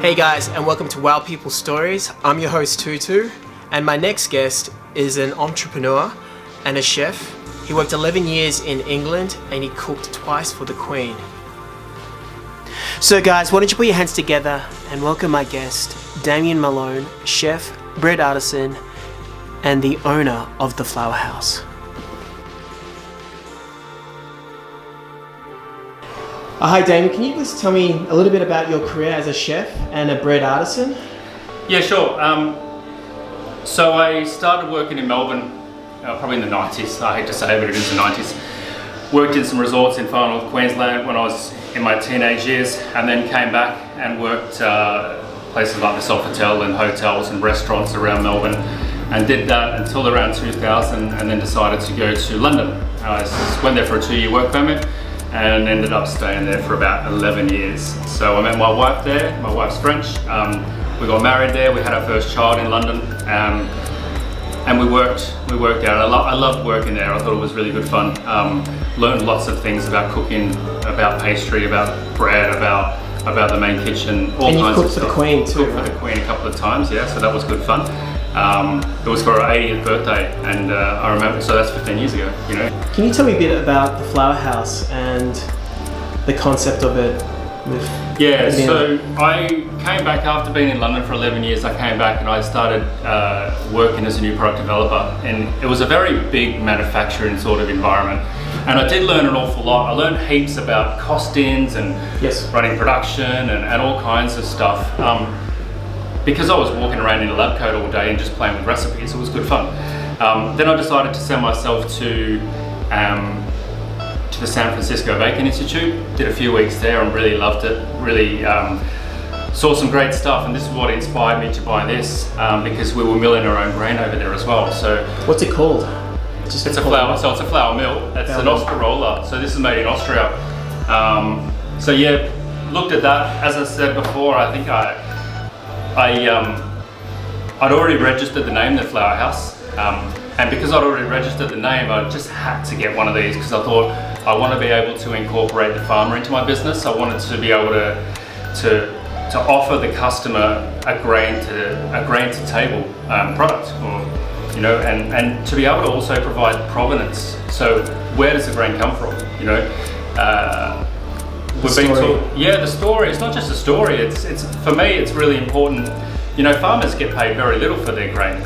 Hey guys, and welcome to Wow People Stories. I'm your host Tutu, and my next guest is an entrepreneur and a chef. He worked 11 years in England and he cooked twice for the Queen. So guys, why don't you put your hands together and welcome my guest, Damian Malone, chef, bread artisan, and the owner of the Flower House. Hi Damian, can you please tell me a little bit about your career as a chef and a bread artisan? Yeah, sure. So I started working in Melbourne, probably in the 90s. I hate to say it, but it is the 90s. Worked in some resorts in far north Queensland when I was in my teenage years, and then came back and worked places like the Sofitel and hotels and restaurants around Melbourne, and did that until around 2000, and then decided to go to London. I went there for a 2-year work permit and ended up staying there for about 11 years. So I met my wife there. My wife's French. We got married there. We had our first child in London, and we worked out. I loved working there. I thought it was really good fun. Learned lots of things about cooking, about pastry, about bread, about the main kitchen, all kinds of stuff. And you cooked for the Queen too, right? For the Queen a couple of times, yeah. So that was good fun. It was for her 80th birthday, and I remember. So that's 15 years ago, you know. Can you tell me a bit about the Flower House and the concept of it? Yeah, so I came back after being in London for 11 years. I came back and I started working as a new product developer, and it was a very big manufacturing sort of environment. And I did learn an awful lot. I learned heaps about costings and running production and all kinds of stuff. Because I was walking around in a lab coat all day and just playing with recipes, it was good fun. Then I decided to send myself to the San Francisco Bacon Institute. Did a few weeks there and really loved it. Really saw some great stuff, and this is what inspired me to buy this, because we were milling our own grain over there as well. So what's it called? It's a flour. So it's a flour mill. It's an Austria roller. So this is made in Austria. So yeah, looked at that. As I said before, I think I'd already registered the name, the Flower House, and because I'd already registered the name, I just had to get one of these because I thought I want to be able to incorporate the farmer into my business. I wanted to be able to offer the customer a grain to table product, or you know, and to be able to also provide provenance. So where does the grain come from? You know. We've been taught, the story. It's not just a story. It's for me. It's really important. You know, farmers get paid very little for their grain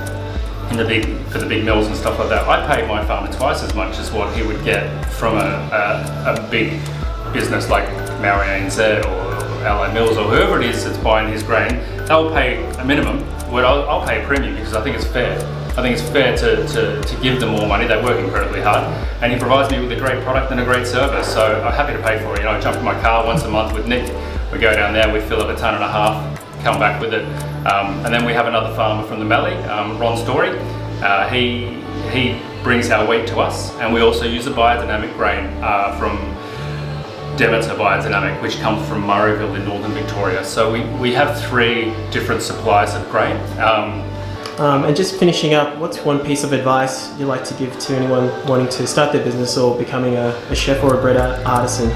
for the big mills and stuff like that. I paid my farmer twice as much as what he would get from a big business like Maui ANZ or Allied Mills or whoever it is that's buying his grain. They'll pay a minimum. Well, I'll pay a premium because I think it's fair. I think it's fair to give them more money. They work incredibly hard, and he provides me with a great product and a great service. So I'm happy to pay for it. You know, I jump in my car once a month with Nick. We go down there, we fill up 1.5 tons, come back with it, and then we have another farmer from the Mallee, Ron Story. He brings our wheat to us, and we also use a biodynamic grain from Demeter Biodynamic, which comes from Murrayville in northern Victoria. So we have 3 different suppliers of grain. And just finishing up, what's one piece of advice you'd like to give to anyone wanting to start their business or becoming a chef or a bread artisan?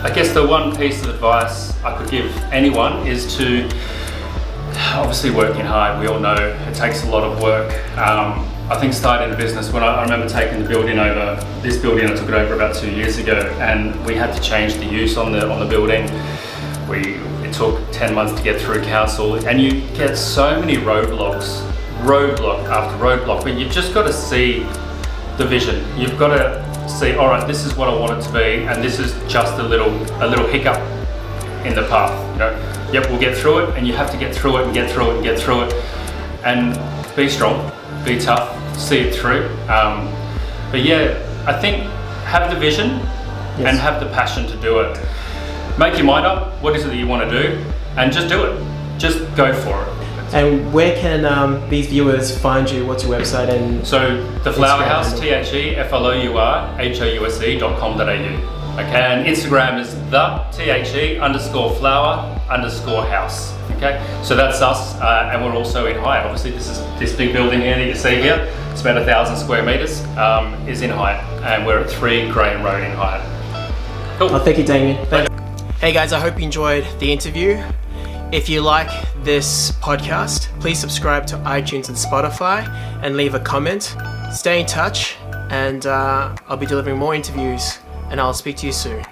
I guess the one piece of advice I could give anyone is to obviously working hard. We all know it takes a lot of work. I think starting a business, when I remember taking the building over, this building I took it over about 2 years ago, and we had to change the use on the building. It took 10 months to get through council, and you get so many roadblock after roadblock, but you've just got to see the vision. You've got to see, all right, this is what I want it to be, and this is just a little hiccup in the path. You know, yep, we'll get through it, and you have to get through it and get through it and get through it, and be strong, be tough, see it through. But yeah, I think have the vision and have the passion to do it. Make your mind up, what is it that you want to do, and just do it. Just go for it. And where can these viewers find you? What's your website? And so the Flower House, THEFLOURHOUSE.com.au. Okay, and Instagram is _flower_house. Okay, so that's us, and we're also in Hyatt. Obviously, this big building here that you see here. It's about 1,000 square meters. Is in Hyatt, and we're at 3 Graham Road in Hyatt. Cool. Well, thank you, Damian. Hey guys, I hope you enjoyed the interview. If you like this podcast, please subscribe to iTunes and Spotify and leave a comment. Stay in touch, and I'll be delivering more interviews, and I'll speak to you soon.